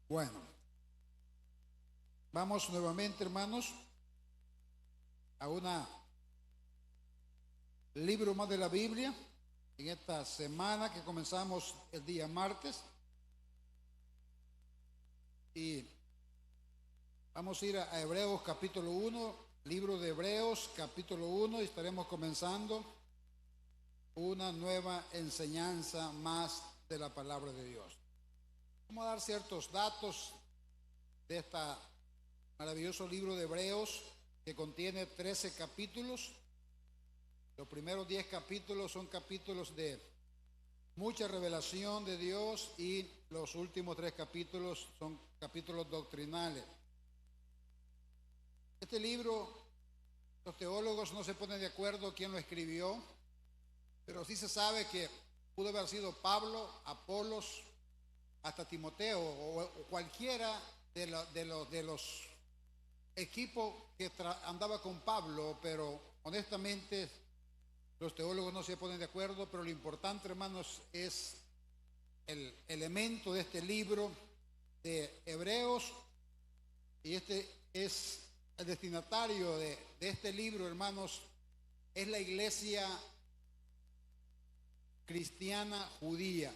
Bueno, vamos nuevamente, hermanos, a un libro más de la Biblia en esta semana que comenzamos el día martes. Y vamos a ir a Hebreos capítulo 1, libro de Hebreos capítulo 1, y estaremos comenzando una nueva enseñanza más de la palabra de Dios. Vamos a dar ciertos datos de este maravilloso libro de Hebreos que contiene 13 capítulos. Los primeros 10 capítulos son capítulos de mucha revelación de Dios y los últimos 3 capítulos son capítulos doctrinales. Este libro, los teólogos no se ponen de acuerdo quién lo escribió, pero sí se sabe que pudo haber sido Pablo, Apolos, hasta Timoteo o cualquiera de los equipos que andaba con Pablo, pero honestamente los teólogos no se ponen de acuerdo. Pero lo importante, hermanos, es el elemento de este libro de Hebreos, y este es el destinatario de este libro, hermanos, es la iglesia cristiana judía.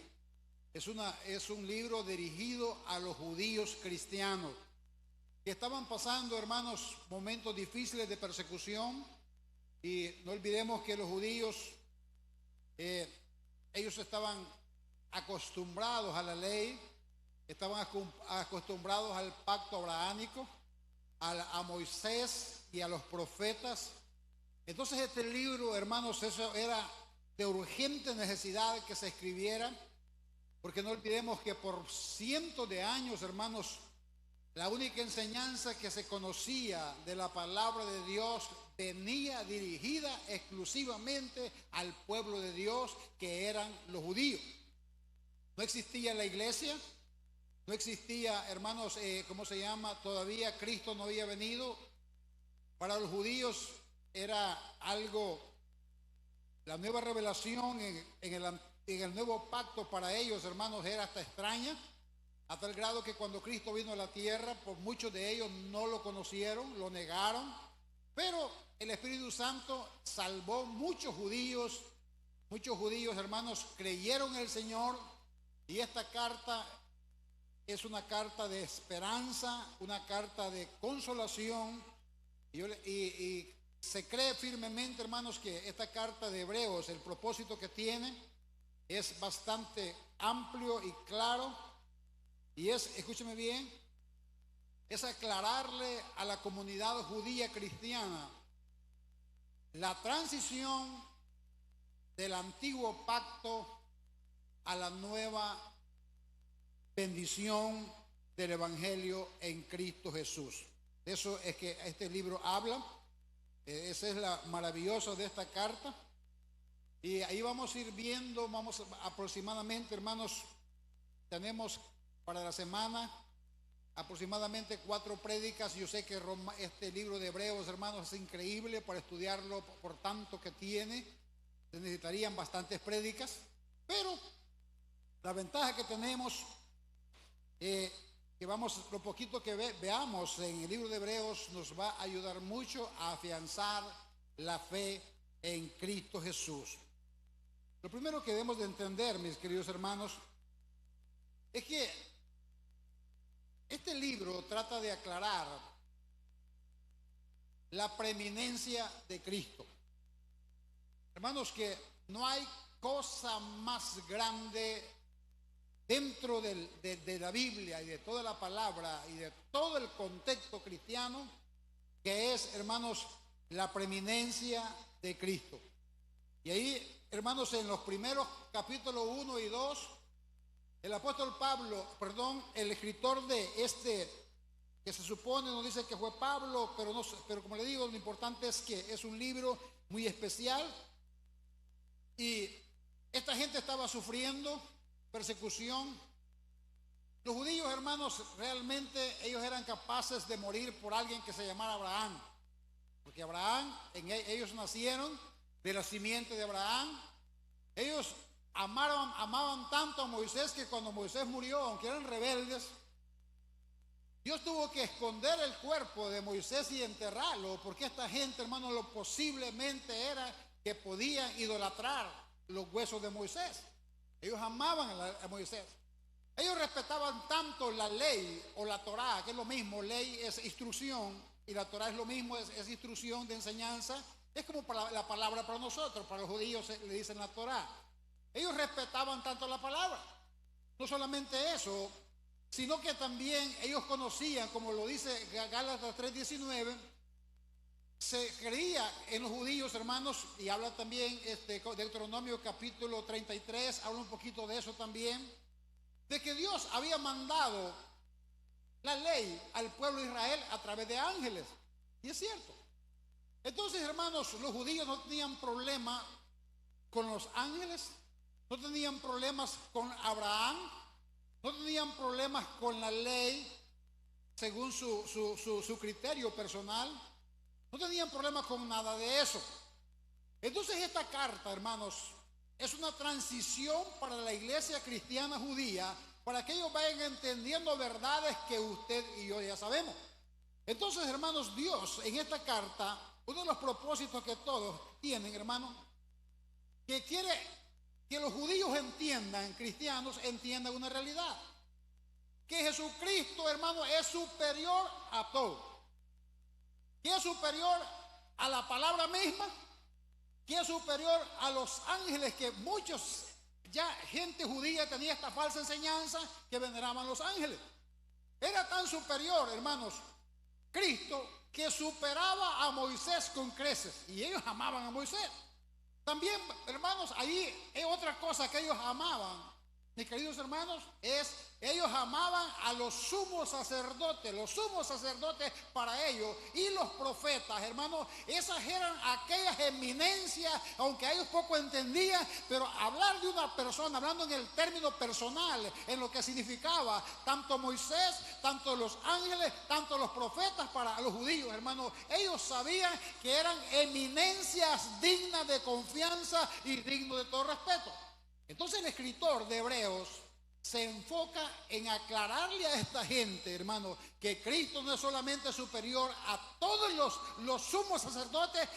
Es un libro dirigido a los judíos cristianos que estaban pasando, hermanos, momentos difíciles de persecución. Y no olvidemos que los judíos, ellos estaban acostumbrados a la ley, estaban acostumbrados al pacto abrahámico, a Moisés y a los profetas. Entonces este libro, hermanos, eso era de urgente necesidad que se escribiera, porque no olvidemos que por cientos de años, hermanos, la única enseñanza que se conocía de la palabra de Dios venía dirigida exclusivamente al pueblo de Dios, que eran los judíos. No existía la iglesia, no existía, hermanos, todavía Cristo no había venido. Para los judíos era algo, la nueva revelación en el nuevo pacto para ellos, hermanos, era hasta extraña, a tal grado que cuando Cristo vino a la tierra, pues muchos de ellos no lo conocieron, lo negaron. Pero el Espíritu Santo salvó muchos judíos, hermanos, creyeron en el Señor. Y esta carta es una carta de esperanza, una carta de consolación. Y se cree firmemente, hermanos, que esta carta de Hebreos, el propósito que tiene es bastante amplio y claro. Y escúcheme bien, es aclararle a la comunidad judía cristiana la transición del antiguo pacto a la nueva bendición del Evangelio en Cristo Jesús. De eso es que este libro habla. Esa es la maravillosa de esta carta. Y ahí vamos a ir viendo, aproximadamente, hermanos, tenemos para la semana aproximadamente 4 prédicas. Yo sé que este libro de Hebreos, hermanos, es increíble para estudiarlo por tanto que tiene. Se necesitarían bastantes prédicas, pero la ventaja que tenemos, que lo poquito que veamos en el libro de Hebreos, nos va a ayudar mucho a afianzar la fe en Cristo Jesús. Lo primero que debemos de entender, mis queridos hermanos, es que este libro trata de aclarar la preeminencia de Cristo. Hermanos, que no hay cosa más grande dentro de la Biblia y de toda la palabra y de todo el contexto cristiano, que es, hermanos, la preeminencia de Cristo. Y ahí, hermanos, en los primeros capítulos 1 y 2, el apóstol el escritor de este, que se supone, nos dice que fue Pablo, pero como le digo, lo importante es que es un libro muy especial. Y esta gente estaba sufriendo persecución. Los judíos, hermanos, realmente ellos eran capaces de morir por alguien que se llamara Abraham, porque Abraham, ellos nacieron de la simiente de Abraham. Ellos amaban tanto a Moisés que cuando Moisés murió, aunque eran rebeldes, Dios tuvo que esconder el cuerpo de Moisés y enterrarlo, porque esta gente, hermano, lo posiblemente era que podían idolatrar los huesos de Moisés. Ellos amaban a Moisés. Ellos respetaban tanto la ley o la Torá, que es lo mismo. Ley es instrucción y la Torá es lo mismo, es instrucción de enseñanza. Es como para la palabra para nosotros, para los judíos le dicen la Torá. Ellos respetaban tanto la palabra. No solamente eso, sino que también ellos conocían, como lo dice Gálatas 3:19, se creía en los judíos, hermanos, y habla también Deuteronomio capítulo 33, habla un poquito de eso también, de que Dios había mandado la ley al pueblo de Israel a través de ángeles. Y es cierto. Entonces, hermanos, los judíos no tenían problema con los ángeles, no tenían problemas con Abraham, no tenían problemas con la ley según su criterio personal, no tenían problemas con nada de eso. Entonces esta carta, hermanos, es una transición para la iglesia cristiana judía, para que ellos vayan entendiendo verdades que usted y yo ya sabemos. Entonces, hermanos, Dios en esta carta, uno de los propósitos que todos tienen, hermanos, que quiere que los judíos entiendan, cristianos entiendan una realidad, que Jesucristo, hermano, es superior a todo, que es superior a la palabra misma, que es superior a los ángeles, que muchos, ya gente judía tenía esta falsa enseñanza que veneraban los ángeles. Era tan superior, hermanos, Cristo, que superaba a Moisés con creces, y ellos amaban a Moisés. También, hermanos, ahí hay otra cosa que ellos amaban, mis queridos hermanos, ellos amaban a los sumos sacerdotes para ellos, y los profetas, hermanos, esas eran aquellas eminencias, aunque ellos poco entendían, pero hablar de una persona, hablando en el término personal, en lo que significaba tanto Moisés, tanto los ángeles, tanto los profetas para los judíos, hermanos, ellos sabían que eran eminencias dignas de confianza y dignas de todo respeto. Entonces el escritor de Hebreos se enfoca en aclararle a esta gente, hermano, que Cristo no es solamente superior a todos los sumos sacerdotes.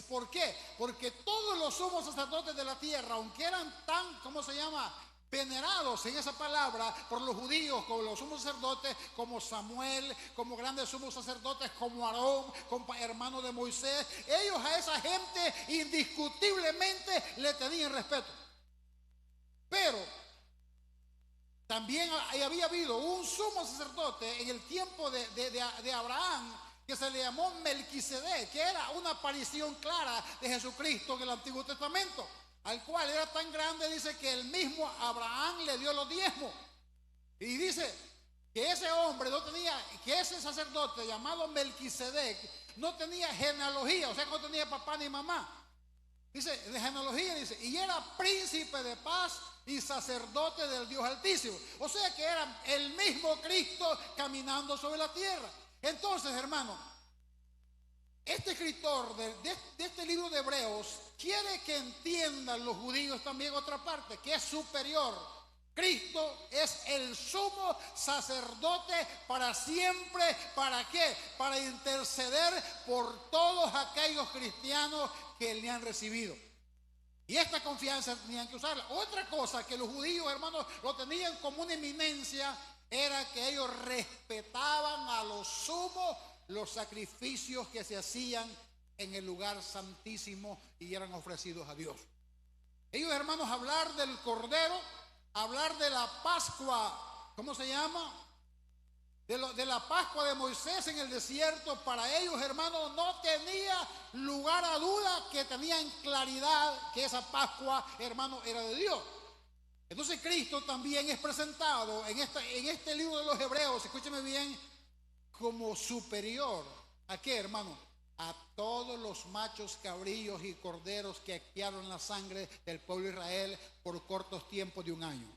¿Por qué? Porque todos los sumos sacerdotes de la tierra, aunque eran tan, ¿cómo se llama?, venerados en esa palabra por los judíos, como los sumos sacerdotes, como Samuel, como grandes sumos sacerdotes, como Aarón, como hermano de Moisés, ellos a esa gente indiscutiblemente le tenían respeto. Pero también había habido un sumo sacerdote en el tiempo de Abraham, que se le llamó Melquisedec, que era una aparición clara de Jesucristo en el Antiguo Testamento, al cual era tan grande, dice, que el mismo Abraham le dio los diezmos. Y dice que ese hombre no tenía, que ese sacerdote llamado Melquisedec no tenía genealogía, o sea que no tenía papá ni mamá. Dice, de genealogía, dice, y era príncipe de paz y sacerdote del Dios Altísimo. O sea que era el mismo Cristo caminando sobre la tierra. Entonces, hermano, este escritor de este libro de Hebreos quiere que entiendan los judíos también otra parte, que es superior. Cristo es el sumo sacerdote para siempre. ¿Para qué? Para interceder por todos aquellos cristianos que le han recibido. Y esta confianza tenían que usarla. Otra cosa que los judíos, hermanos, lo tenían como una eminencia, era que ellos respetaban a lo sumo los sacrificios que se hacían en el lugar santísimo y eran ofrecidos a Dios. Ellos, hermanos, hablar del Cordero, hablar de la Pascua, ¿cómo se llama?, de la Pascua de Moisés en el desierto, para ellos, hermanos, no tenía lugar a duda, que tenían claridad que esa Pascua, hermano, era de Dios. Entonces Cristo también es presentado en este libro de los Hebreos, escúcheme bien, como superior. ¿A qué, hermano? A todos los machos, cabrillos y corderos que expiaron la sangre del pueblo de Israel por cortos tiempos de un año.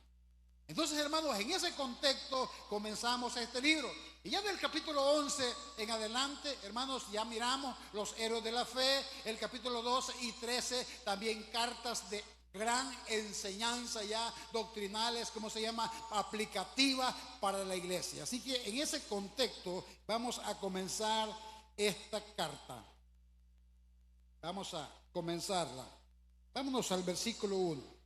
Entonces, hermanos, en ese contexto comenzamos este libro. Y ya del capítulo 11 en adelante, hermanos, ya miramos los héroes de la fe. El capítulo 12 y 13 también cartas gran enseñanza ya doctrinales, ¿cómo se llama? Aplicativa para la iglesia. Así que en ese contexto vamos a comenzar esta carta. Vamos a comenzarla. Vámonos al versículo 1.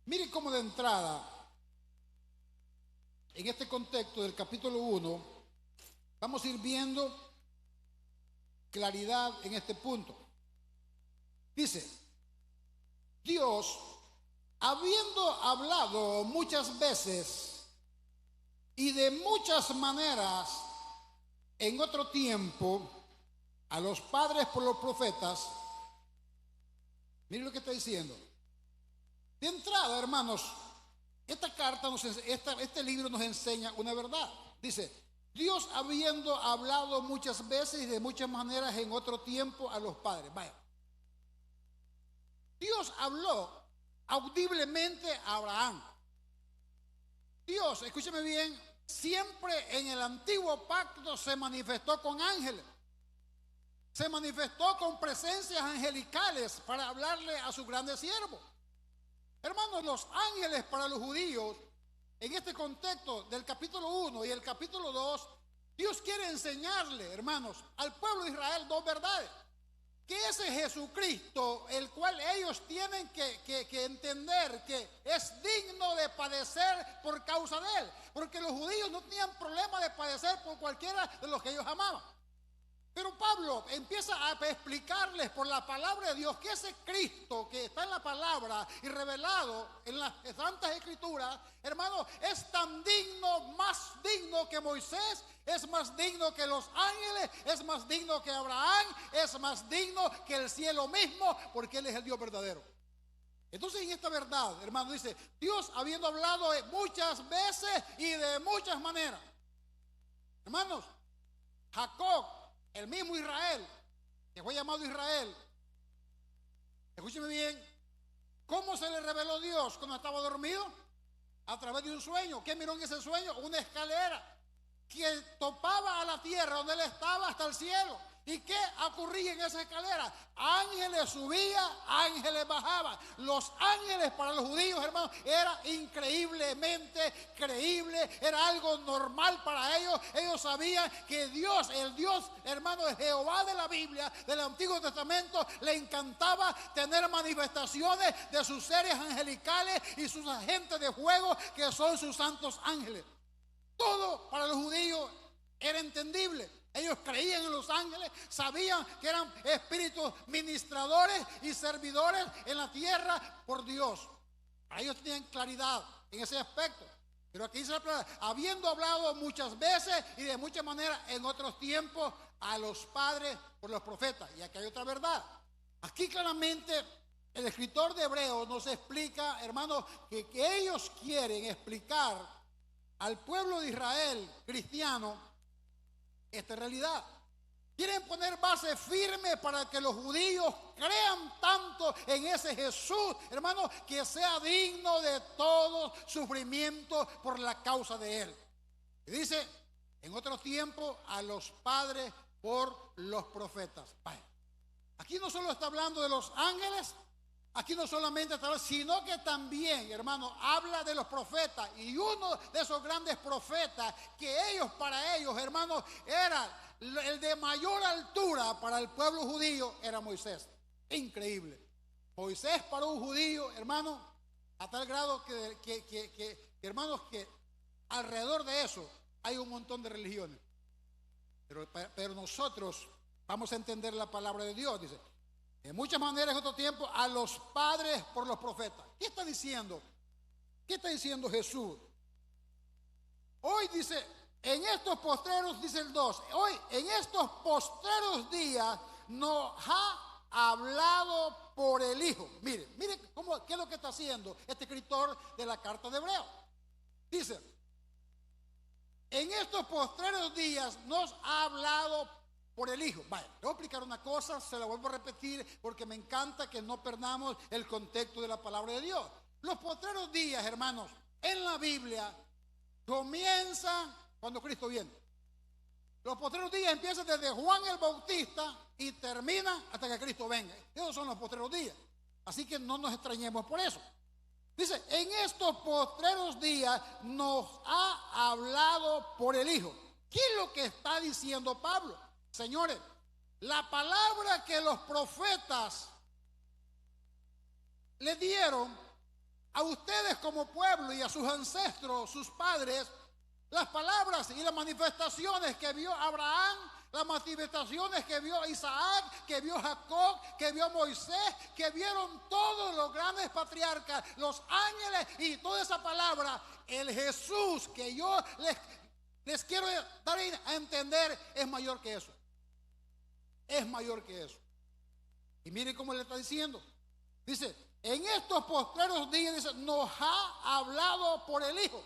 Miren cómo de entrada, en este contexto del capítulo 1, vamos a ir viendo claridad en este punto. Dice, Dios, habiendo hablado muchas veces y de muchas maneras en otro tiempo a los padres por los profetas, miren lo que está diciendo. De entrada, hermanos, esta carta, este libro nos enseña una verdad. Dice, Dios habiendo hablado muchas veces y de muchas maneras en otro tiempo a los padres. Vaya. Dios habló audiblemente a Abraham. Dios, escúcheme bien, siempre en el antiguo pacto se manifestó con ángeles. Se manifestó con presencias angelicales para hablarle a su grande siervo. Hermanos, los ángeles para los judíos, en este contexto del capítulo 1 y el capítulo 2, Dios quiere enseñarle, hermanos, al pueblo de Israel dos verdades. Que ese Jesucristo, el cual ellos tienen que entender que es digno de padecer por causa de él. Porque los judíos no tenían problema de padecer por cualquiera de los que ellos amaban. Pero Pablo empieza a explicarles por la palabra de Dios que ese Cristo que está en la palabra y revelado en las Santas Escrituras, hermano, es tan digno, más digno que Moisés, es más digno que los ángeles, es más digno que Abraham, es más digno que el cielo mismo, porque Él es el Dios verdadero. Entonces, en esta verdad, hermano, dice, Dios habiendo hablado muchas veces y de muchas maneras. Hermanos, Jacob, el mismo Israel, que fue llamado Israel, escúcheme bien, ¿cómo se le reveló Dios cuando estaba dormido? A través de un sueño. ¿Qué miró en ese sueño? Una escalera que topaba a la tierra donde él estaba hasta el cielo. ¿Y qué ocurría en esa escalera? Ángeles subían, ángeles bajaban. Los ángeles para los judíos, hermanos, era increíblemente creíble, era algo normal para ellos. Ellos sabían que Dios, el Dios, hermano, de Jehová de la Biblia, del Antiguo Testamento, le encantaba tener manifestaciones de sus seres angelicales y sus agentes de fuego, que son sus santos ángeles. Todo para los judíos era entendible. Ellos creían en los ángeles, sabían que eran espíritus ministradores y servidores en la tierra por Dios. Para ellos tenían claridad en ese aspecto. Pero aquí dice la palabra, habiendo hablado muchas veces y de muchas maneras en otros tiempos a los padres por los profetas. Y aquí hay otra verdad. Aquí claramente el escritor de Hebreos nos explica, hermanos, que ellos quieren explicar al pueblo de Israel cristiano esta realidad. Quieren poner base firme para que los judíos crean tanto en ese Jesús, hermano, que sea digno de todo sufrimiento por la causa de él. Y dice, en otro tiempo, a los padres por los profetas. Vaya. Aquí no solo está hablando de los ángeles, aquí no solamente está hablando, sino que también, hermano, habla de los profetas. Y uno de esos grandes profetas, que ellos, para ellos, hermano, era el de mayor altura para el pueblo judío, era Moisés. Increíble. Moisés para un judío, hermano, a tal grado hermanos, que alrededor de eso hay un montón de religiones. Pero nosotros vamos a entender la palabra de Dios, dice. De muchas maneras en otro tiempo a los padres por los profetas. ¿Qué está diciendo? ¿Qué está diciendo Jesús? Hoy dice, en estos postreros, dice el 2, hoy en estos postreros días nos ha hablado por el Hijo. Mire qué es lo que está haciendo este escritor de la carta de Hebreos. Dice, en estos postreros días nos ha hablado por el Hijo. Vaya, le voy a explicar una cosa, se la vuelvo a repetir porque me encanta que no perdamos el contexto de la palabra de Dios. Los postreros días, hermanos, en la Biblia comienzan cuando Cristo viene. Los postreros días empiezan desde Juan el Bautista y terminan hasta que Cristo venga. Esos son los postreros días. Así que no nos extrañemos por eso. Dice, en estos postreros días nos ha hablado por el Hijo. ¿Qué es lo que está diciendo Pablo? Señores, la palabra que los profetas le dieron a ustedes como pueblo y a sus ancestros, sus padres, las palabras y las manifestaciones que vio Abraham, las manifestaciones que vio Isaac, que vio Jacob, que vio Moisés, que vieron todos los grandes patriarcas, los ángeles y toda esa palabra, el Jesús que yo les quiero dar a entender es mayor que eso. Es mayor que eso. Y miren cómo le está diciendo. Dice, en estos postreros días, dice, nos ha hablado por el Hijo.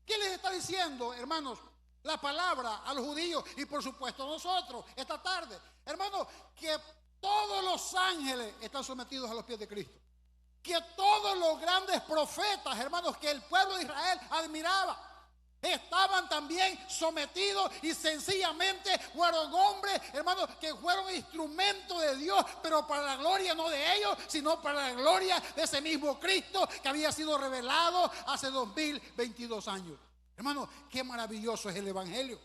¿Qué les está diciendo, hermanos? La palabra a los judíos y por supuesto a nosotros esta tarde. Hermanos, que todos los ángeles están sometidos a los pies de Cristo. Que todos los grandes profetas, hermanos, que el pueblo de Israel admiraba, estaban también sometidos y sencillamente fueron hombres, hermanos, que fueron instrumentos de Dios, pero para la gloria no de ellos, sino para la gloria de ese mismo Cristo que había sido revelado hace 2022 años. Hermanos, qué maravilloso es el Evangelio.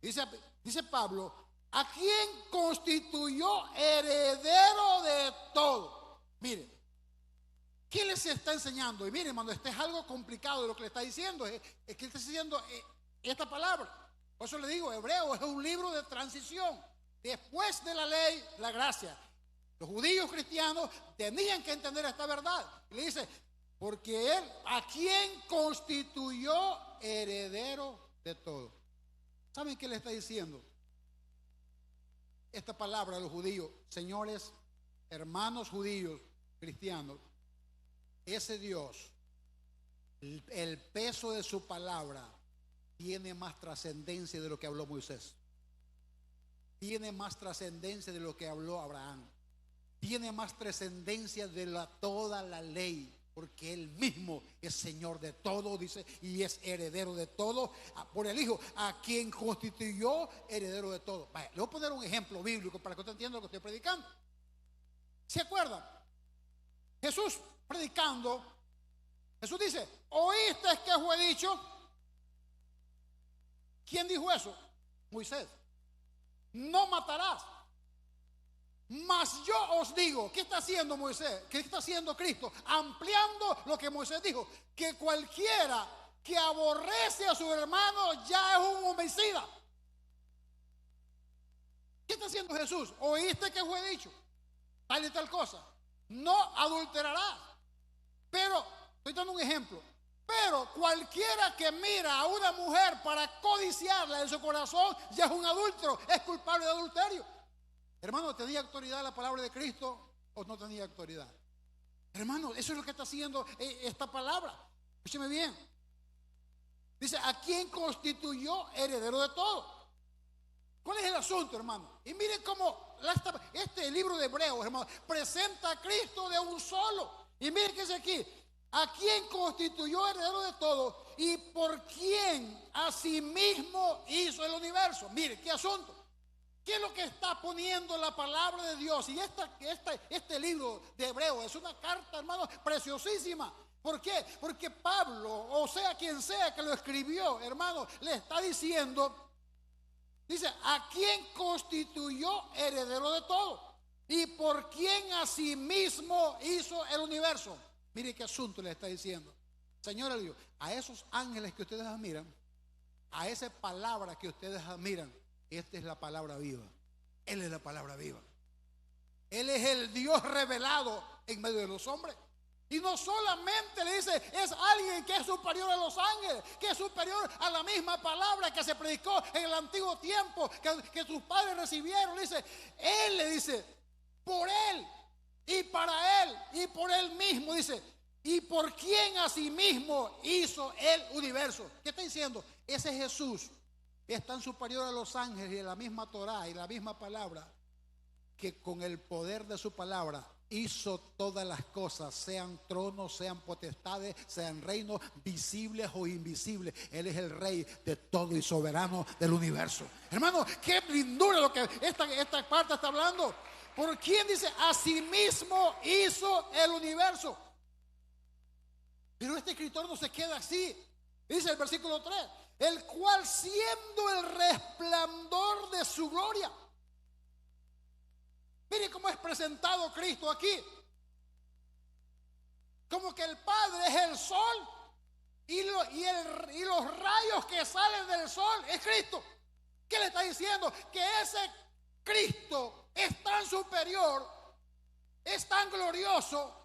Dice Pablo, a quien constituyó heredero de todo. Mire, ¿qué les está enseñando? Y miren, hermano, este es algo complicado de lo que le está diciendo. Es que está diciendo esta palabra. Por eso le digo, Hebreo es un libro de transición. Después de la ley, la gracia. Los judíos cristianos tenían que entender esta verdad. Y le dice, porque él, a quien constituyó heredero de todo. ¿Saben qué le está diciendo? Esta palabra a los judíos, señores, hermanos judíos, cristianos. Ese Dios, el peso de su palabra tiene más trascendencia de lo que habló Moisés. Tiene más trascendencia de lo que habló Abraham. Tiene más trascendencia de toda la ley, porque Él mismo es Señor de todo, dice, y es heredero de todo por el Hijo, a quien constituyó heredero de todo. Vaya, le voy a poner un ejemplo bíblico para que usted entienda lo que estoy predicando. ¿Se acuerdan? Jesús predicando, Jesús dice, ¿oíste que fue dicho? ¿Quién dijo eso? Moisés. No matarás. Mas yo os digo, ¿qué está haciendo Moisés? ¿Qué está haciendo Cristo? Ampliando lo que Moisés dijo, que cualquiera que aborrece a su hermano ya es un homicida. ¿Qué está haciendo Jesús? ¿Oíste que fue dicho? Tal y tal cosa. No adulterarás. Pero, estoy dando un ejemplo. Pero cualquiera que mira a una mujer para codiciarla en su corazón ya es un adúltero, es culpable de adulterio. Hermano, ¿tenía autoridad la palabra de Cristo o no tenía autoridad? Hermano, eso es lo que está haciendo esta palabra. Escúcheme bien. Dice, ¿a quién constituyó heredero de todo? ¿Cuál es el asunto, hermano? Y miren cómo este libro de Hebreos, hermano, presenta a Cristo de un solo. Y miren qué dice aquí, ¿a quién constituyó heredero de todo y por quién asimismo hizo el universo? Miren, qué asunto. ¿Qué es lo que está poniendo la palabra de Dios? Y este libro de Hebreos es una carta, hermano, preciosísima. ¿Por qué? Porque Pablo, o sea, quien sea que lo escribió, hermano, le está diciendo, dice, ¿a quién constituyó heredero de todo? ¿Y por quién asimismo hizo el universo? Mire qué asunto le está diciendo. Señora, le digo, a esos ángeles que ustedes admiran, a esa palabra que ustedes admiran, esta es la palabra viva. Él es la palabra viva. Él es el Dios revelado en medio de los hombres. Y no solamente le dice, es alguien que es superior a los ángeles, que es superior a la misma palabra que se predicó en el antiguo tiempo, que sus padres recibieron. Le dice, Él le dice, por Él y para Él y por Él mismo, dice, y por quien asimismo hizo el universo. ¿Qué está diciendo? Ese Jesús es tan superior a los ángeles y a la misma Torá y la misma palabra, que con el poder de su palabra hizo todas las cosas, sean tronos, sean potestades, sean reinos visibles o invisibles. Él es el rey de todo y soberano del universo. Hermano, qué lindura lo que esta parte está hablando. ¿Por quién dice? Asimismo hizo el universo. Pero este escritor no se queda así. Dice el versículo 3, el cual siendo el resplandor de su gloria. Mire cómo es presentado Cristo aquí. Como que el Padre es el sol y los rayos que salen del sol es Cristo. ¿Qué le está diciendo? Que ese Cristo es tan superior, es tan glorioso,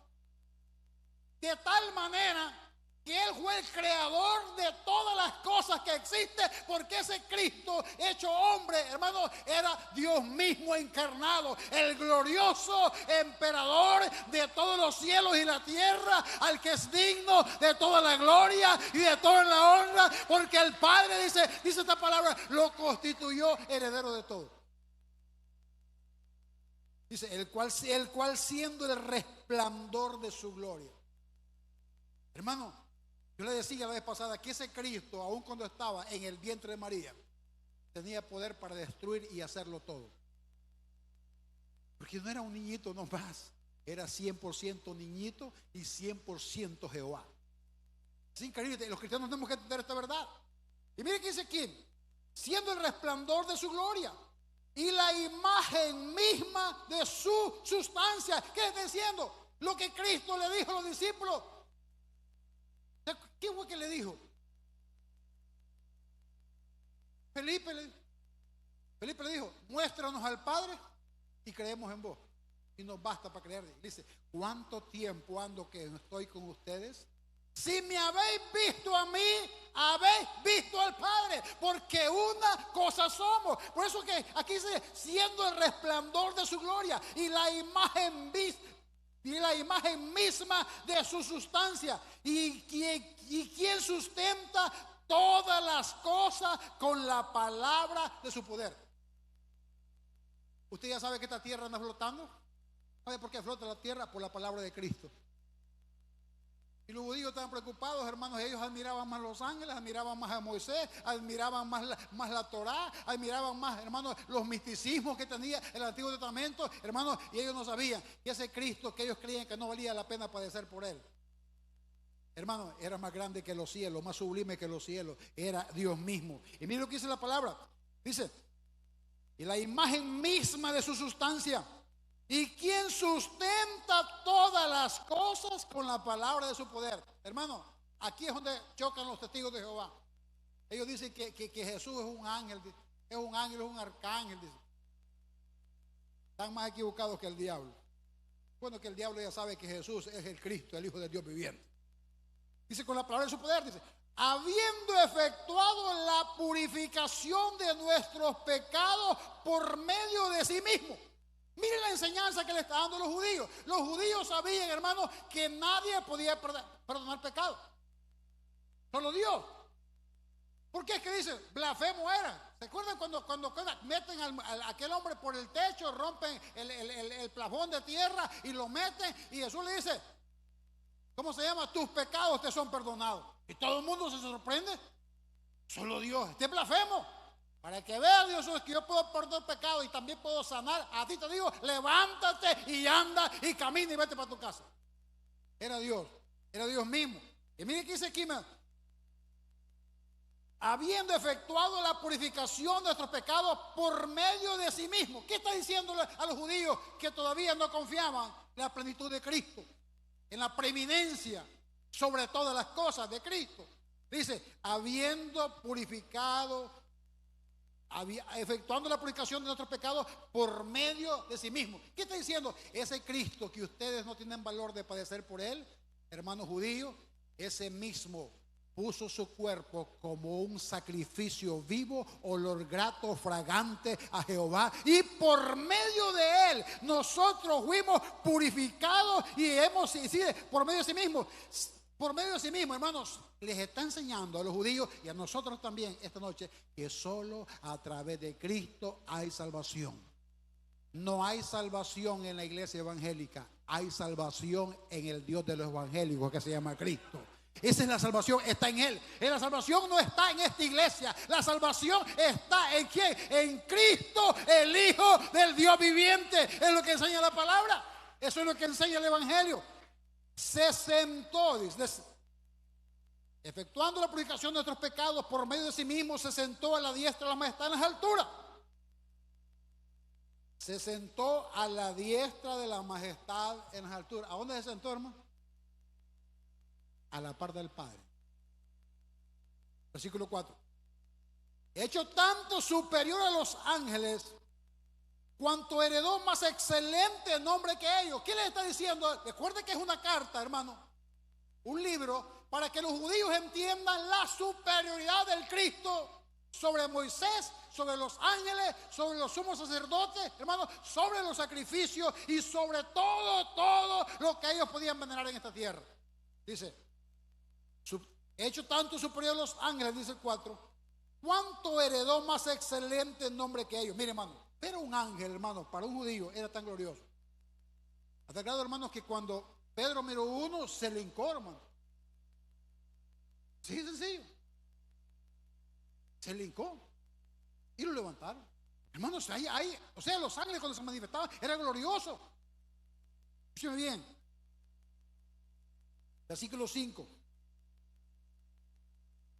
de tal manera que Él fue el creador de todas las cosas que existen, porque ese Cristo hecho hombre, hermano, era Dios mismo encarnado, el glorioso emperador de todos los cielos y la tierra, al que es digno de toda la gloria y de toda la honra, porque el Padre, dice esta palabra, lo constituyó heredero de todo. Dice, el cual siendo el resplandor de su gloria. Hermano, yo le decía la vez pasada que ese Cristo, aun cuando estaba en el vientre de María, tenía poder para destruir y hacerlo todo. Porque no era un niñito nomás, era 100% niñito y 100% Jehová. Es increíble, los cristianos tenemos que entender esta verdad. Y mire que dice aquí, siendo el resplandor de su gloria y la imagen misma de su sustancia. ¿Qué está diciendo? Lo que Cristo le dijo a los discípulos. ¿Qué fue que le dijo? Felipe le dijo, muéstranos al Padre y creemos en vos. Y nos basta para creer. Dice, ¿cuánto tiempo ando que estoy con ustedes? Si me habéis visto a mí, habéis visto al Padre, porque una cosa somos. Por eso que aquí dice, siendo el resplandor de su gloria y la imagen misma de su sustancia. ¿Y quién sustenta todas las cosas con la palabra de su poder? Usted ya sabe que esta tierra anda flotando. ¿Sabe por qué flota la tierra? Por la palabra de Cristo. Y los judíos estaban preocupados, hermanos. Ellos admiraban más los ángeles, admiraban más a Moisés, admiraban más la Torá, admiraban más, hermanos, los misticismos que tenía el Antiguo Testamento, hermanos. Y ellos no sabían que ese Cristo que ellos creían que no valía la pena padecer por él, hermanos, era más grande que los cielos, más sublime que los cielos. Era Dios mismo. Y mire lo que dice la palabra. Dice, y la imagen misma de su sustancia. ¿Y quién sustenta todas las cosas con la palabra de su poder? Hermano, aquí es donde chocan los testigos de Jehová. Ellos dicen que Jesús es un ángel, es un arcángel. Dicen. Están más equivocados que el diablo. Bueno, que el diablo ya sabe que Jesús es el Cristo, el Hijo de Dios viviente. Dice con la palabra de su poder, dice, habiendo efectuado la purificación de nuestros pecados por medio de sí mismo. Miren la enseñanza que le está dando a los judíos. Los judíos sabían, hermanos, que nadie podía perdonar pecado. Solo Dios. ¿Por qué es que dicen? Blasfemo era. ¿Se acuerdan cuando meten a aquel hombre por el techo, rompen el plafón de tierra y lo meten? Y Jesús le dice, ¿cómo se llama? Tus pecados te son perdonados. Y todo el mundo se sorprende. Solo Dios. Este es blasfemo. Para que vea Dios que yo puedo perdonar pecado y también puedo sanar. A ti te digo, levántate y anda y camina y vete para tu casa. Era Dios mismo. Y mire que dice aquí, habiendo efectuado la purificación de nuestros pecados por medio de sí mismo. ¿Qué está diciéndole a los judíos que todavía no confiaban en la plenitud de Cristo? En la preeminencia sobre todas las cosas de Cristo. Dice, habiendo purificado, efectuando la purificación de nuestros pecados por medio de sí mismo. ¿Qué está diciendo? Ese Cristo que ustedes no tienen valor de padecer por él, hermanos judíos, ese mismo puso su cuerpo como un sacrificio vivo, olor grato, fragante a Jehová, y por medio de él nosotros fuimos purificados y hemos sido por medio de sí mismo. Por medio de sí mismo, hermanos, les está enseñando a los judíos y a nosotros también esta noche que solo a través de Cristo hay salvación. No hay salvación en la iglesia evangélica. hay salvación en el Dios de los evangélicos que se llama Cristo. Esa es la salvación, está en Él. La salvación no está en esta iglesia. La salvación está en ¿quién? En Cristo, el Hijo del Dios viviente. Es lo que enseña la palabra. Eso es lo que enseña el Evangelio. Se sentó, dice, efectuando la purificación de nuestros pecados por medio de sí mismo, se sentó a la diestra de la majestad en las alturas. Se sentó a la diestra de la majestad en las alturas. ¿A dónde se sentó, hermano? A la par del Padre. Versículo 4. Hecho tanto superior a los ángeles, cuanto heredó más excelente nombre que ellos. ¿Qué le está diciendo? Recuerde que es una carta, hermano, un libro para que los judíos entiendan la superioridad del Cristo sobre Moisés, sobre los ángeles, sobre los sumos sacerdotes, hermano, sobre los sacrificios y sobre todo lo que ellos podían venerar en esta tierra. Dice, hecho tanto superior a los ángeles, dice el 4, cuánto heredó más excelente nombre que ellos. Mire, hermano, pero un ángel, hermano, para un judío era tan glorioso. Hasta el grado, hermanos, que cuando Pedro miró uno, se le hincó, hermano. Sí, sencillo. Se le hincó y lo levantaron. Hermanos, o sea, los ángeles cuando se manifestaban era glorioso. Escúcheme bien. Versículo 5.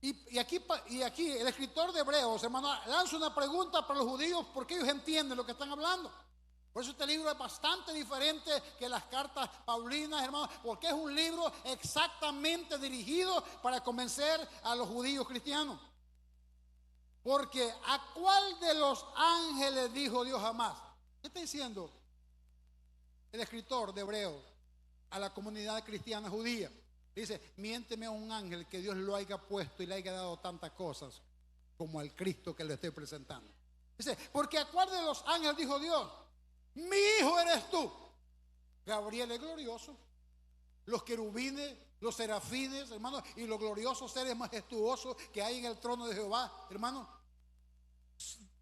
Y aquí el escritor de Hebreos, hermano, lanza una pregunta para los judíos porque ellos entienden lo que están hablando. Por eso este libro es bastante diferente que las cartas paulinas, hermano, porque es un libro exactamente dirigido para convencer a los judíos cristianos. Porque ¿a cuál de los ángeles dijo Dios jamás? ¿Qué está diciendo el escritor de Hebreos a la comunidad cristiana judía? Dice, miénteme a un ángel que Dios lo haya puesto y le haya dado tantas cosas como al Cristo que le estoy presentando. Dice, porque ¿a cuál de los ángeles dijo Dios? Mi hijo eres tú. Gabriel es glorioso. Los querubines, los serafines, hermano, y los gloriosos seres majestuosos que hay en el trono de Jehová, hermano.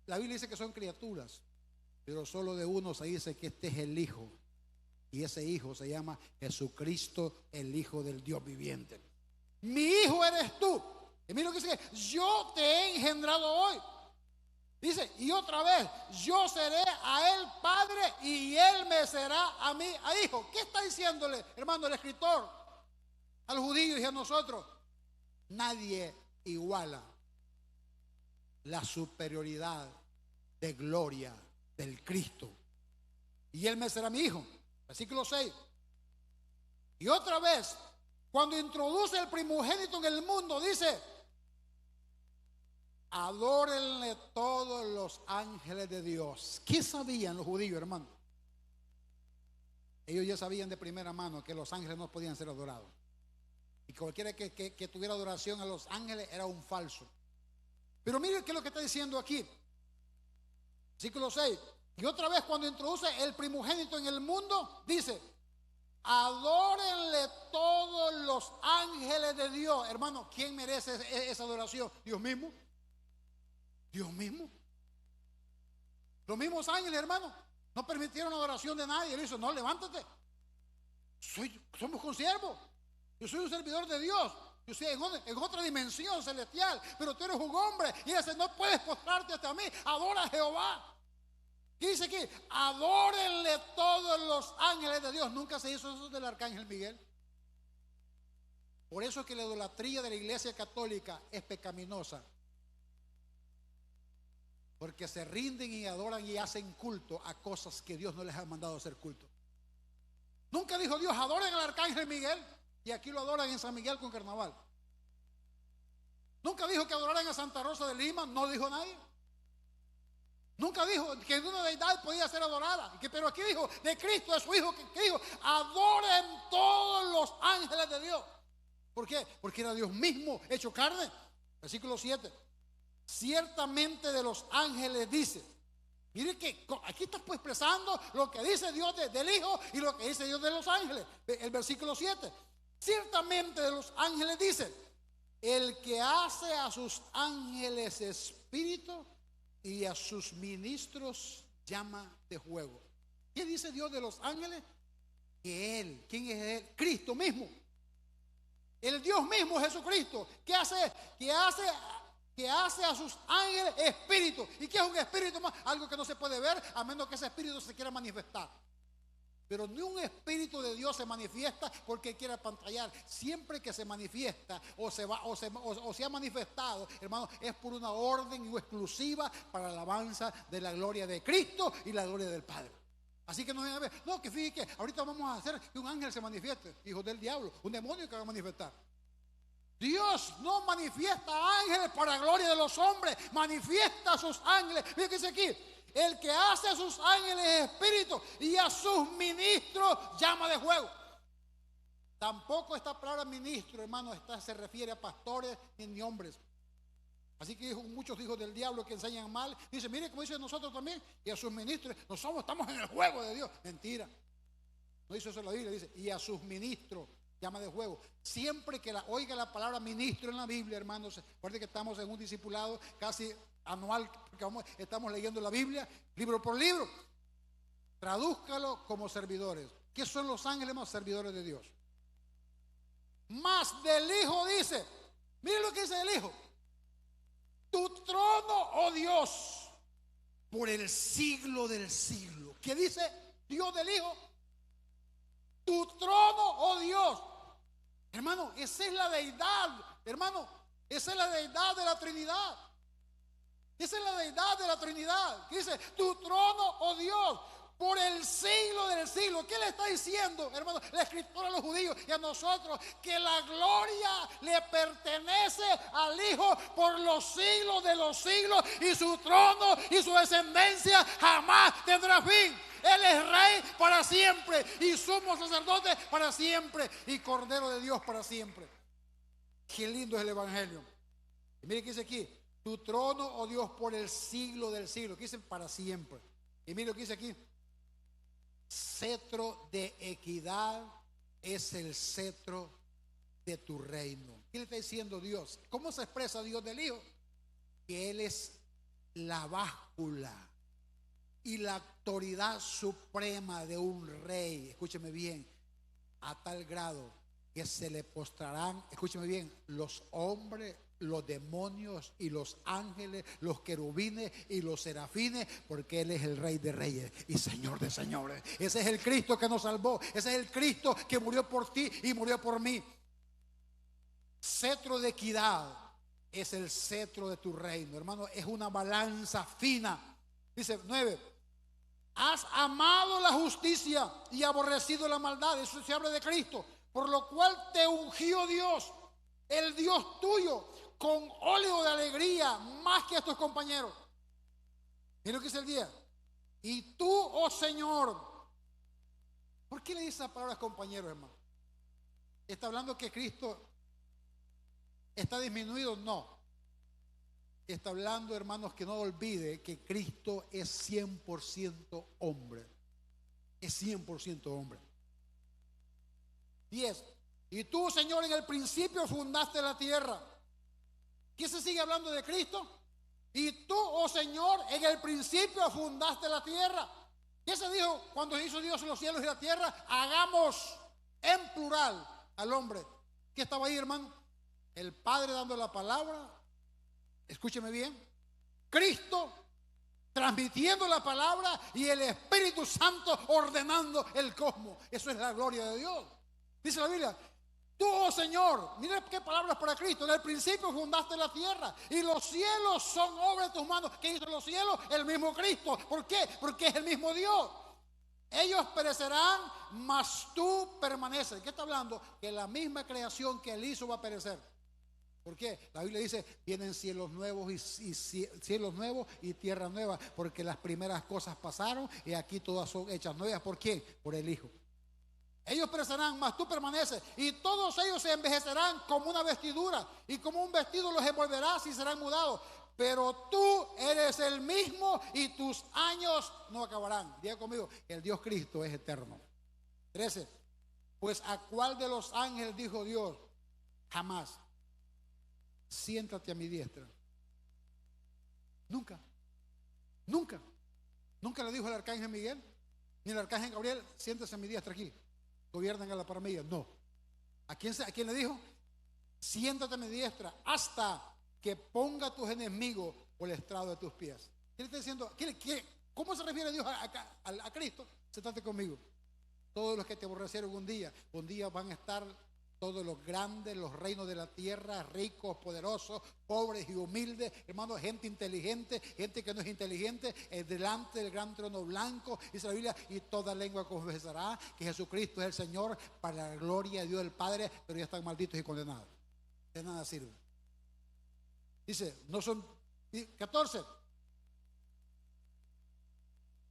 La Biblia dice que son criaturas, pero solo de uno se dice que este es el Hijo. Y ese Hijo se llama Jesucristo, el Hijo del Dios viviente. Mi hijo eres tú. Y mira lo que dice, yo te he engendrado hoy. Dice, y otra vez, yo seré a él padre y él me será a mí a hijo. ¿Qué está diciéndole, hermano, el escritor a los judíos y a nosotros? Nadie iguala la superioridad de gloria del Cristo. Y él me será mi hijo. Versículo 6. Y otra vez, cuando introduce el primogénito en el mundo, dice, adórenle todos los ángeles de Dios. ¿Qué sabían los judíos, hermano? Ellos ya sabían de primera mano que los ángeles no podían ser adorados. Y cualquiera que tuviera adoración a los ángeles era un falso. Pero mire qué es lo que está diciendo aquí. Versículo 6. Y otra vez cuando introduce el primogénito en el mundo, dice, adórenle todos los ángeles de Dios. Hermano, ¿quién merece esa adoración? Dios mismo. Dios mismo. Los mismos ángeles, hermano, no permitieron adoración de nadie. Él dijo, no, levántate. Somos consiervos. Yo soy un servidor de Dios. Yo estoy en otra dimensión celestial. Pero tú eres un hombre. Y él dice, no puedes postrarte hasta mí. Adora a Jehová. ¿Qué dice aquí? Adórenle todos los ángeles de Dios. Nunca se hizo eso del arcángel Miguel. Por eso es que la idolatría de la iglesia católica es pecaminosa. Porque se rinden y adoran y hacen culto a cosas que Dios no les ha mandado hacer culto. Nunca dijo Dios, adoren al arcángel Miguel. Y aquí lo adoran en San Miguel con carnaval. Nunca dijo que adoraran a Santa Rosa de Lima. No dijo nadie. Nunca dijo que una deidad podía ser adorada. Pero aquí dijo de Cristo, de su Hijo, que dijo, adoren todos los ángeles de Dios. ¿Por qué? Porque era Dios mismo hecho carne. Versículo 7. Ciertamente de los ángeles dice. Mire que aquí está pues expresando lo que dice Dios del Hijo y lo que dice Dios de los ángeles. El versículo 7. Ciertamente de los ángeles dice, el que hace a sus ángeles espíritu y a sus ministros llama de fuego. ¿Qué dice Dios de los ángeles? que Él, ¿quién es Él? Cristo mismo. El Dios mismo, Jesucristo, ¿qué hace? Que hace a sus ángeles espíritu. ¿Y qué es un espíritu más? Algo que no se puede ver a menos que ese espíritu se quiera manifestar. Pero ni un espíritu de Dios se manifiesta porque quiera pantallar. Siempre que se manifiesta o se ha manifestado, hermano, es por una orden exclusiva para la alabanza de la gloria de Cristo y la gloria del Padre. Así que no viene a ver, no, que fíjate que ahorita vamos a hacer que un ángel se manifieste, hijo del diablo, un demonio que va a manifestar. Dios no manifiesta ángeles para la gloria de los hombres, manifiesta a sus ángeles. Mira que dice aquí, el que hace a sus ángeles espíritu y a sus ministros llama de fuego. Tampoco esta palabra ministro, hermano, se refiere a pastores ni hombres. Así que muchos hijos del diablo que enseñan mal, dicen, mire como dice nosotros también, y a sus ministros, estamos en el juego de Dios. Mentira. No dice eso la Biblia, dice, y a sus ministros llama de juego. Siempre que oiga la palabra ministro en la Biblia, hermanos, recuerden que estamos en un discipulado casi anual, porque estamos leyendo la Biblia, libro por libro. Tradúzcalo como servidores. ¿Qué son los ángeles más servidores de Dios? Más del Hijo dice, mire lo que dice el Hijo. Tu trono, oh Dios, por el siglo del siglo. ¿Qué dice Dios del Hijo? Tu trono, oh Dios. Hermano, esa es la deidad. Hermano, esa es la deidad de la Trinidad. Esa es la deidad de la Trinidad. ¿Qué dice? Tu trono, oh Dios, por el siglo del siglo. ¿Qué le está diciendo, hermano, la escritura a los judíos y a nosotros? Que la gloria le pertenece al Hijo por los siglos de los siglos, y su trono y su descendencia jamás tendrá fin. Él es rey para siempre y sumo sacerdote para siempre y cordero de Dios para siempre. Qué lindo es el evangelio. Y mire que dice aquí, tu trono, oh Dios, por el siglo del siglo. Que dice para siempre. Y mire lo que dice aquí, cetro de equidad es el cetro de tu reino. ¿Qué le está diciendo Dios? ¿Cómo se expresa Dios del Hijo? Que Él es la báscula y la autoridad suprema de un rey. Escúcheme bien, a tal grado que se le postrarán, escúcheme bien, los hombres, los demonios y los ángeles, los querubines y los serafines, porque Él es el Rey de reyes y Señor de señores. Ese es el Cristo que nos salvó. Ese es el Cristo que murió por ti y murió por mí. Cetro de equidad es el cetro de tu reino, hermano. Es una balanza fina. Dice 9, has amado la justicia y aborrecido la maldad. Eso se habla de Cristo. Por lo cual te ungió Dios, el Dios tuyo, con óleo de alegría más que a tus compañeros. Mira lo que dice el día. Y tú, oh Señor, ¿por qué le dice esa palabra compañeros, hermano? ¿Está hablando que Cristo está disminuido? No. Está hablando, hermanos, que no olvide que Cristo es 100% hombre. Es 100% hombre. 10. Y tú, Señor, en el principio fundaste la tierra. ¿Qué se sigue hablando de Cristo? Y tú, oh Señor, en el principio fundaste la tierra. ¿Qué se dijo cuando hizo Dios los cielos y la tierra? Hagamos en plural al hombre. ¿Qué estaba ahí, hermano? El Padre dando la palabra. Escúcheme bien. Cristo transmitiendo la palabra y el Espíritu Santo ordenando el cosmos. Eso es la gloria de Dios. Dice la Biblia, tú, oh Señor, mira qué palabras para Cristo. En el principio fundaste la tierra y los cielos son obra de tus manos. ¿Qué hizo los cielos? El mismo Cristo. ¿Por qué? Porque es el mismo Dios. Ellos perecerán, mas tú permaneces. ¿Qué está hablando? Que la misma creación que Él hizo va a perecer. ¿Por qué? La Biblia dice, vienen cielos nuevos cielos nuevos y tierra nueva, porque las primeras cosas pasaron y aquí todas son hechas nuevas. ¿Por quién? Por el Hijo. Ellos perecerán, mas tú permaneces, y todos ellos se envejecerán como una vestidura, y como un vestido los envolverás y serán mudados. Pero tú eres el mismo y tus años no acabarán. Diga conmigo, el Dios Cristo es eterno. 13. Pues a cuál de los ángeles dijo Dios, jamás, siéntate a mi diestra. Nunca, nunca, nunca le dijo el arcángel Miguel, ni el arcángel Gabriel, siéntese a mi diestra aquí. gobiernan a la par mía. No. ¿A quién le dijo? Siéntate a mi diestra hasta que ponga a tus enemigos por el estrado de tus pies. ¿Qué le está diciendo? ¿Cómo se refiere Dios a Cristo? Siéntate conmigo. Todos los que te aborrecieron un día van a estar todos los grandes, los reinos de la tierra, ricos, poderosos, pobres y humildes, hermanos, gente inteligente, gente que no es inteligente, delante del gran trono blanco, dice la Biblia, y toda lengua confesará que Jesucristo es el Señor para la gloria de Dios del Padre, pero ya están malditos y condenados. De nada sirve. Dice, 14.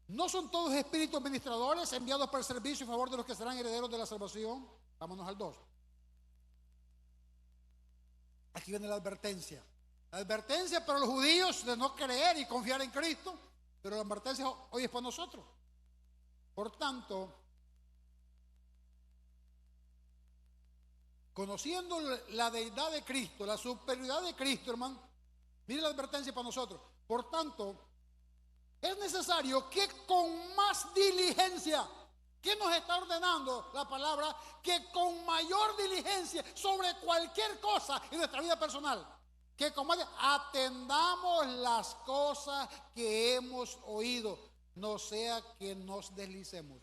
¿No son todos espíritus ministradores enviados para el servicio en favor de los que serán herederos de la salvación? Vámonos al 2. Aquí viene la advertencia. La advertencia para los judíos de no creer y confiar en Cristo, pero la advertencia hoy es para nosotros. Por tanto, conociendo la deidad de Cristo, la superioridad de Cristo, hermano, mire la advertencia para nosotros. Por tanto, es necesario que con más diligencia, ¿qué nos está ordenando la palabra? Que con mayor diligencia sobre cualquier cosa en nuestra vida personal, que como atendamos las cosas que hemos oído, no sea que nos deslicemos.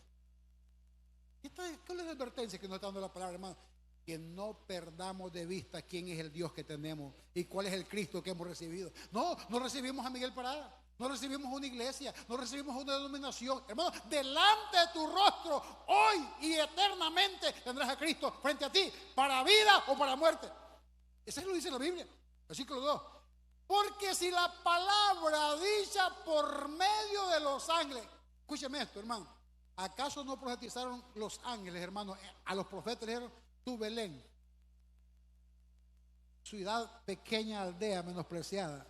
¿Cuál es la advertencia que nos está dando la palabra, hermano? Que no perdamos de vista quién es el Dios que tenemos y cuál es el Cristo que hemos recibido. No recibimos a Miguel Parada, no recibimos una iglesia, no recibimos una denominación. Hermano, delante de tu rostro, hoy y eternamente tendrás a Cristo frente a ti, para vida o para muerte. Eso lo dice la Biblia, versículo 2. Porque si la palabra dicha por medio de los ángeles, escúcheme esto, hermano, ¿acaso no profetizaron los ángeles, hermano, a los profetas? Le dijeron: tú, Belén, ciudad pequeña, aldea menospreciada,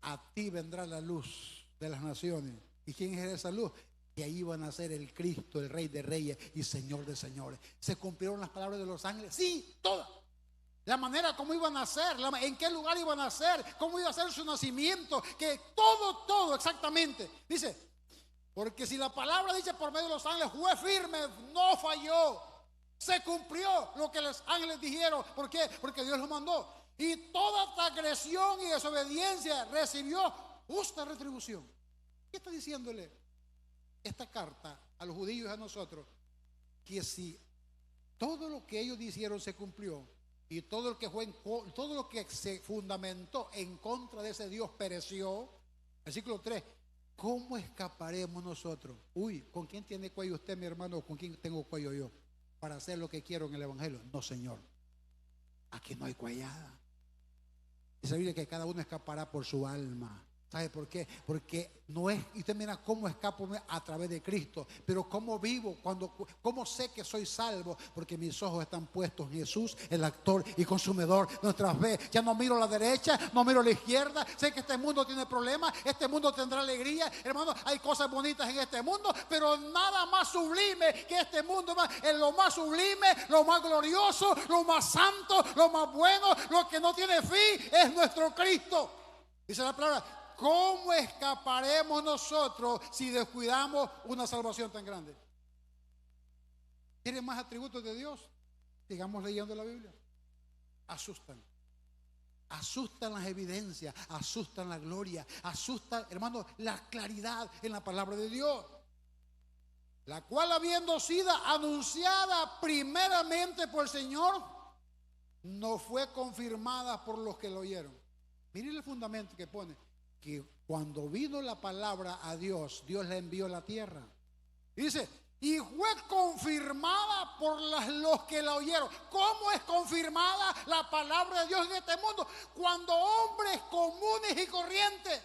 a ti vendrá la luz de las naciones. ¿Y quién es esa luz? Que ahí van a ser el Cristo, el Rey de Reyes y Señor de Señores. ¿Se cumplieron las palabras de los ángeles? Sí, todas. La manera como iban a ser, en qué lugar iban a ser, cómo iba a ser su nacimiento, que todo exactamente. Dice, porque si la palabra dicha por medio de los ángeles fue firme, no falló, se cumplió lo que los ángeles dijeron. ¿Por qué? Porque Dios lo mandó. Y toda transgresión y desobediencia recibió justa retribución. ¿Qué está diciéndole esta carta a los judíos y a nosotros? Que si todo lo que ellos dijeron se cumplió y todo lo que se fundamentó en contra de ese Dios pereció, versículo 3, ¿cómo escaparemos nosotros? ¿Con quién tiene cuello usted, mi hermano, o con quién tengo cuello yo para hacer lo que quiero en el evangelio? No, Señor, aquí no hay cuellada. Dice la Biblia que cada uno escapará por su alma. ¿Sabe por qué? Porque no es, y usted mira cómo escapo a través de Cristo, pero cómo vivo, cómo sé que soy salvo, porque mis ojos están puestos en Jesús, el actor y consumidor de nuestras fe. Ya no miro a la derecha, no miro a la izquierda. Sé que este mundo tiene problemas, este mundo tendrá alegría, hermano, hay cosas bonitas en este mundo, pero nada más sublime que este mundo, es lo más sublime, lo más glorioso, lo más santo, lo más bueno, lo que no tiene fin es nuestro Cristo. Dice la palabra: ¿cómo escaparemos nosotros si descuidamos una salvación tan grande? ¿Tienen más atributos de Dios? Sigamos leyendo la Biblia. Asustan las evidencias, asustan la gloria, asustan, hermano, la claridad en la palabra de Dios, la cual, habiendo sido anunciada primeramente por el Señor, no fue confirmada por los que lo oyeron. Miren el fundamento que pone: que cuando vino la palabra a Dios, Dios la envió a la tierra. Dice, y fue confirmada por los que la oyeron. ¿Cómo es confirmada la palabra de Dios en este mundo? Cuando hombres comunes y corrientes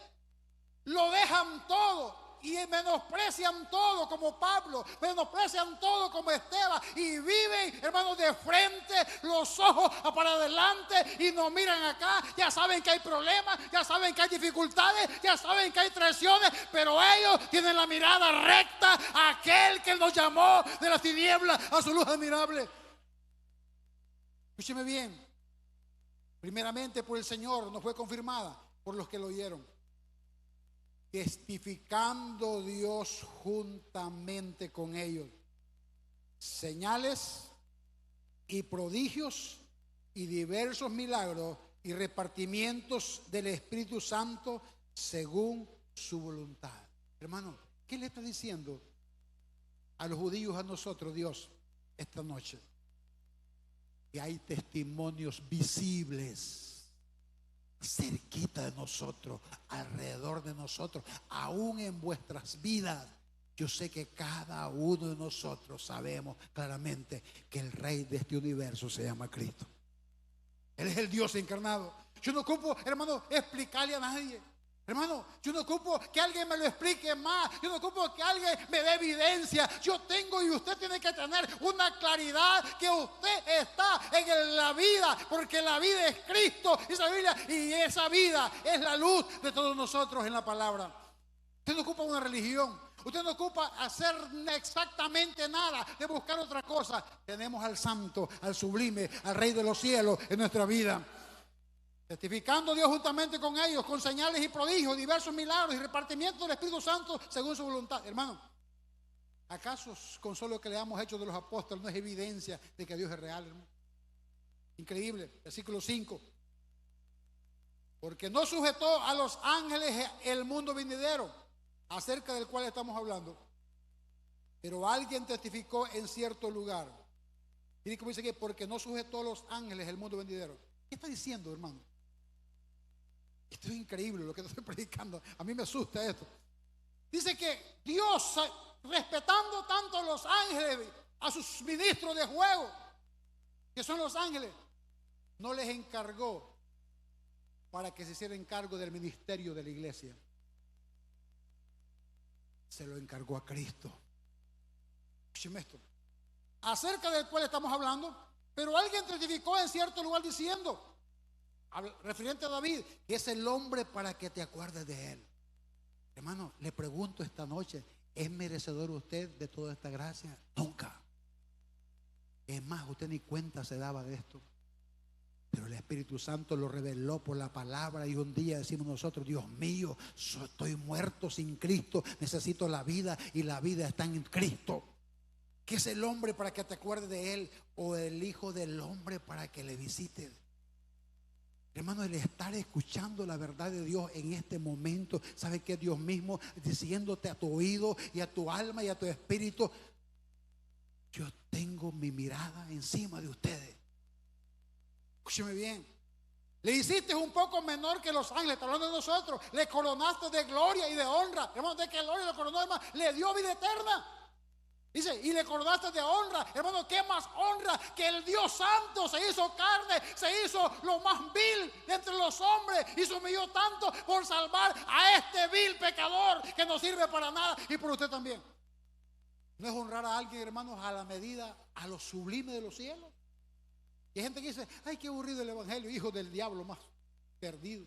lo dejan todo y menosprecian todo, como Pablo, menosprecian todo como Esteban, y viven, hermanos, de frente, los ojos para adelante, y nos miran acá. Ya saben que hay problemas, ya saben que hay dificultades, ya saben que hay traiciones, pero ellos tienen la mirada recta a aquel que nos llamó de las tinieblas a su luz admirable. Escúcheme bien. Primeramente por el Señor, no fue confirmada por los que lo oyeron, testificando Dios juntamente con ellos. señales y prodigios y diversos milagros y repartimientos del Espíritu Santo según su voluntad. Hermano, ¿qué le está diciendo a los judíos, a nosotros, Dios, esta noche? Que hay testimonios visibles cerquita de nosotros, alrededor de nosotros, aún en vuestras vidas. Yo sé que cada uno de nosotros sabemos claramente que el Rey de este universo se llama Cristo. Él es el Dios encarnado. Yo no ocupo, hermano, explicarle a nadie. Hermano, yo no ocupo que alguien me lo explique más. Yo no ocupo que alguien me dé evidencia. Yo tengo y usted tiene que tener una claridad que usted está en la vida, porque la vida es Cristo, esa Biblia, y esa vida es la luz de todos nosotros en la palabra. Usted no ocupa una religión. Usted no ocupa hacer exactamente nada de buscar otra cosa. Tenemos al Santo, al Sublime, al Rey de los cielos en nuestra vida. Testificando Dios juntamente con ellos, con señales y prodigios, diversos milagros y repartimiento del Espíritu Santo según su voluntad. Hermano, ¿acaso con solo que le hemos hecho de los apóstoles no es evidencia de que Dios es real, hermano? Increíble. Versículo 5. Porque no sujetó a los ángeles el mundo venidero, acerca del cual estamos hablando, pero alguien testificó en cierto lugar. Mire cómo dice que porque no sujetó a los ángeles el mundo venidero. ¿Qué está diciendo, hermano? Esto es increíble lo que estoy predicando. A mí me asusta esto. Dice que Dios, respetando tanto a los ángeles, a sus ministros de juego, que son los ángeles, no les encargó para que se hicieran cargo del ministerio de la iglesia. Se lo encargó a Cristo. Escúcheme esto. Acerca del cual estamos hablando, pero alguien testificó en cierto lugar diciendo, referente a David, que es el hombre para que te acuerdes de él. Hermano, le pregunto esta noche, ¿es merecedor usted de toda esta gracia? Nunca. Es más, usted ni cuenta se daba de esto. Pero el Espíritu Santo lo reveló por la palabra, y un día decimos nosotros, Dios mío, estoy muerto sin Cristo, necesito la vida, y la vida está en Cristo. ¿Qué es el hombre para que te acuerdes de él? O el hijo del hombre para que le visites. Hermano, el estar escuchando la verdad de Dios en este momento, ¿sabe qué? Dios mismo diciéndote a tu oído y a tu alma y a tu espíritu, yo tengo mi mirada encima de ustedes. Escúcheme bien. Le hiciste un poco menor que los ángeles, está hablando de nosotros. Le coronaste de gloria y de honra. Hermano, de que gloria le coronó, hermano, le dio vida eterna. Dice, y le coronaste de honra. Hermano, ¿qué más honra que el Dios Santo se hizo carne, se hizo lo más vil de entre los hombres y se humilló tanto por salvar a este vil pecador que no sirve para nada, y por usted también? ¿No es honrar a alguien, hermanos, a la medida, a lo sublime de los cielos? Y hay gente que dice, ay, qué aburrido el evangelio, hijo del diablo más perdido.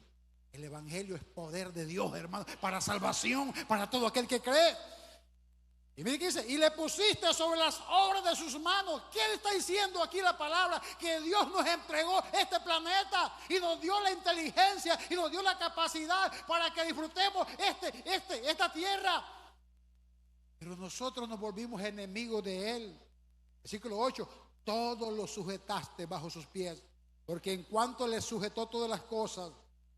El evangelio es poder de Dios, hermano, para salvación, para todo aquel que cree. Y mire que dice, y le pusiste sobre las obras de sus manos. ¿Qué le está diciendo aquí la palabra? Que Dios nos entregó este planeta y nos dio la inteligencia y nos dio la capacidad para que disfrutemos esta tierra. Pero nosotros nos volvimos enemigos de él. Versículo 8. Todo lo sujetaste bajo sus pies, porque en cuanto le sujetó todas las cosas,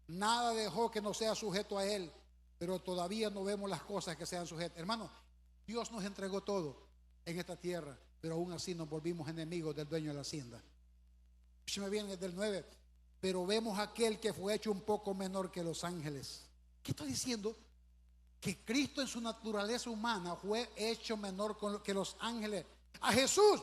nada dejó que no sea sujeto a él. Pero todavía no vemos las cosas que sean sujetas. Hermano, Dios nos entregó todo en esta tierra, pero aún así nos volvimos enemigos del dueño de la hacienda. Escúcheme bien, desde el 9. Pero vemos aquel que fue hecho un poco menor que los ángeles. ¿Qué está diciendo? Que Cristo en su naturaleza humana fue hecho menor que los ángeles. A Jesús,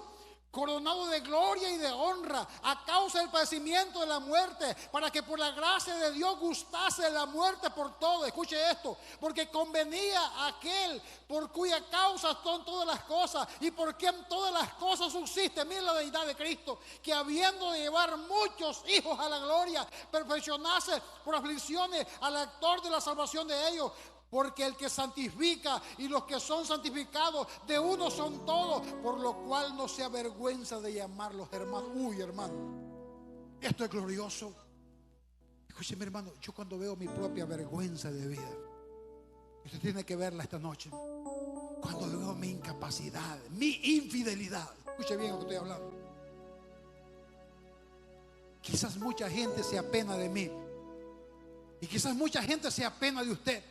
coronado de gloria y de honra a causa del padecimiento de la muerte, para que por la gracia de Dios gustase la muerte por todo. Escuche esto, porque convenía a aquel por cuya causa son todas las cosas y por quien todas las cosas subsisten. Mira la deidad de Cristo, que habiendo de llevar muchos hijos a la gloria, perfeccionase por aflicciones al actor de la salvación de ellos. Porque el que santifica y los que son santificados de uno son todos, por lo cual no se avergüenza de llamarlos hermanos. Uy, hermano, esto es glorioso. Escúcheme, hermano, yo cuando veo mi propia vergüenza de vida, usted tiene que verla esta noche. Cuando veo mi incapacidad, mi infidelidad, Escuche bien lo que estoy hablando. Quizás mucha gente se apena de mí. Y quizás mucha gente se apena de usted.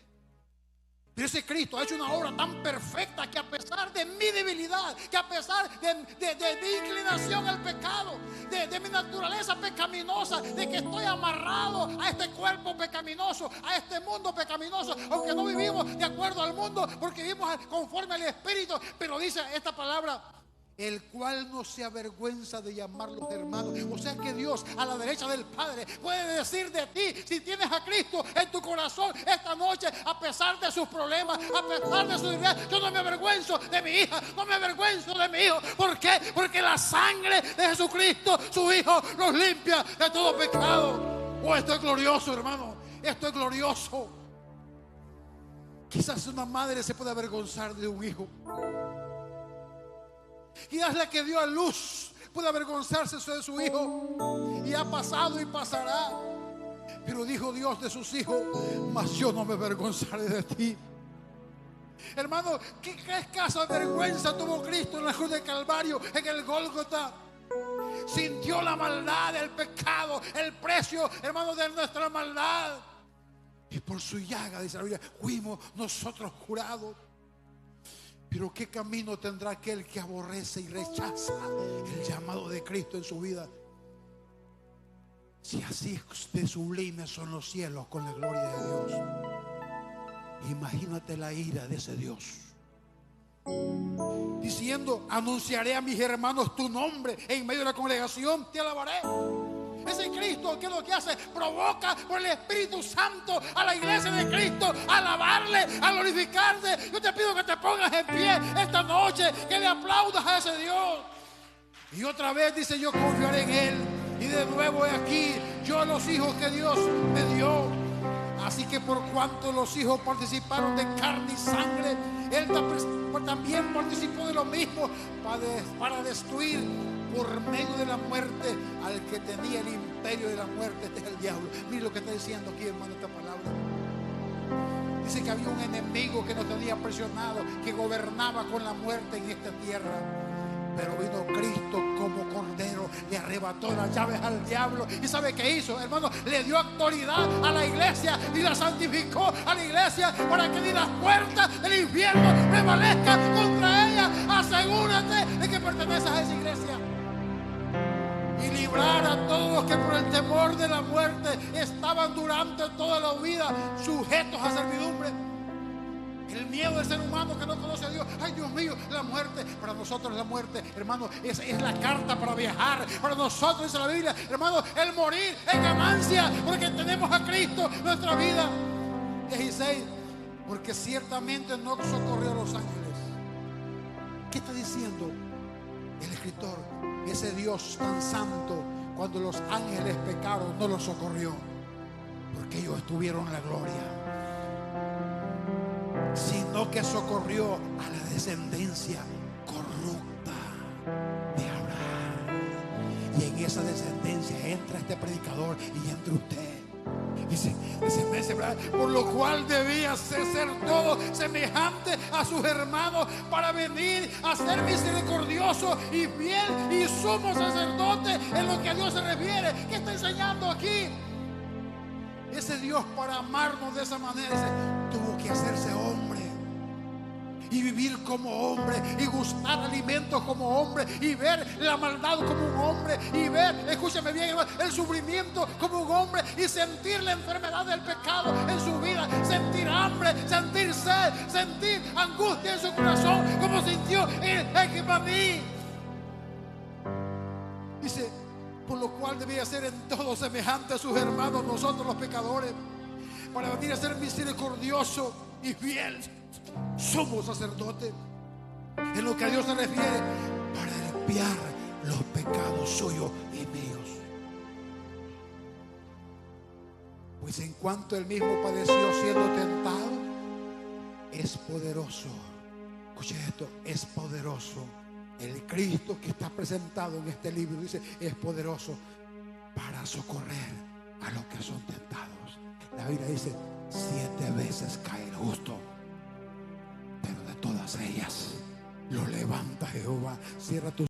Pero ese Cristo ha hecho una obra tan perfecta que a pesar de mi debilidad, que a pesar de mi inclinación al pecado, de mi naturaleza pecaminosa, de que estoy amarrado a este cuerpo pecaminoso, a este mundo pecaminoso, aunque no vivimos de acuerdo al mundo, porque vivimos conforme al Espíritu, pero dice esta palabra: el cual no se avergüenza de llamarlos hermanos. O sea que Dios a la derecha del Padre puede decir de ti, si tienes a Cristo en tu corazón esta noche, a pesar de sus problemas, a pesar de su debilidad: yo no me avergüenzo de mi hija, no me avergüenzo de mi hijo. ¿Por qué? Porque la sangre de Jesucristo, su Hijo, nos limpia de todo pecado. Oh, esto es glorioso, hermano. Esto es glorioso. Quizás una madre se puede avergonzar de un hijo. Quizás la que dio a luz puede avergonzarse de su hijo, y ha pasado y pasará. Pero dijo Dios de sus hijos: mas yo no me avergonzaré de ti. Hermano, ¿qué escasa vergüenza tuvo Cristo en la cruz de Calvario, en el Gólgota? Sintió la maldad, el pecado, el precio, hermano, de nuestra maldad. Y por su llaga, dice la Biblia, fuimos nosotros curados. Pero ¿qué camino tendrá aquel que aborrece y rechaza el llamado de Cristo en su vida? Si así de sublimes son los cielos con la gloria de Dios, imagínate la ira de ese Dios, diciendo: anunciaré a mis hermanos tu nombre, en medio de la congregación te alabaré. Ese Cristo, ¿qué es lo que hace? Provoca por el Espíritu Santo a la iglesia de Cristo a alabarle, a glorificarle. Yo te pido que te pongas en pie esta noche, que le aplaudas a ese Dios. Y otra vez dice: yo confiaré en Él. Y de nuevo he aquí, yo los hijos que Dios me dio. Así que por cuanto los hijos participaron de carne y sangre, Él también participó de lo mismo, para destruir por medio de la muerte al que tenía el imperio de la muerte. Este es el diablo. Mire lo que está diciendo aquí, hermano, esta palabra. Dice que había un enemigo que nos tenía presionado, que gobernaba con la muerte en esta tierra. Pero vino Cristo como cordero, le arrebató las llaves al diablo. ¿Y sabe qué hizo, hermano? Le dio autoridad a la iglesia y la santificó a la iglesia, para que ni las puertas del infierno prevalezcan contra ella. Asegúrate de que perteneces a esa iglesia. Y librar a todos los que por el temor de la muerte estaban durante toda la vida sujetos a servidumbre. El miedo del ser humano que no conoce a Dios. Ay, Dios mío, la muerte. Para nosotros la muerte, hermano, es la carta para viajar. Para nosotros, dice la Biblia, hermano, el morir es ganancia, porque tenemos a Cristo nuestra vida. 16. Porque ciertamente no socorrió a los ángeles. ¿Qué está diciendo el escritor? Ese Dios tan santo, cuando los ángeles pecaron, no los socorrió, porque ellos estuvieron en la gloria, sino que socorrió a la descendencia corrupta de Abraham. Y en esa descendencia entra este predicador y entra usted. Dice, por lo cual debía ser todo semejante a sus hermanos, para venir a ser misericordioso y fiel y sumo sacerdote en lo que a Dios se refiere. ¿Qué está enseñando aquí? Ese Dios, para amarnos de esa manera, dice, tuvo que hacerse hombre y vivir como hombre, y gustar alimentos como hombre, y ver la maldad como un hombre, y ver, escúchame bien, hermano, el sufrimiento como un hombre, y sentir la enfermedad del pecado en su vida, sentir hambre, sentir sed, sentir angustia en su corazón, como sintió en Getsemaní. Dice, por lo cual debía ser en todo semejante a sus hermanos, nosotros los pecadores, para venir a ser misericordioso y fiel sumo sacerdote en lo que a Dios se refiere, para expiar los pecados suyos y míos. Pues en cuanto él mismo padeció siendo tentado, es poderoso. Escuche esto, es poderoso. El Cristo que está presentado en este libro, dice, es poderoso para socorrer a los que son tentados. La Biblia dice, 7 veces cae el justo, pero de todas ellas lo levanta Jehová. Cierra tu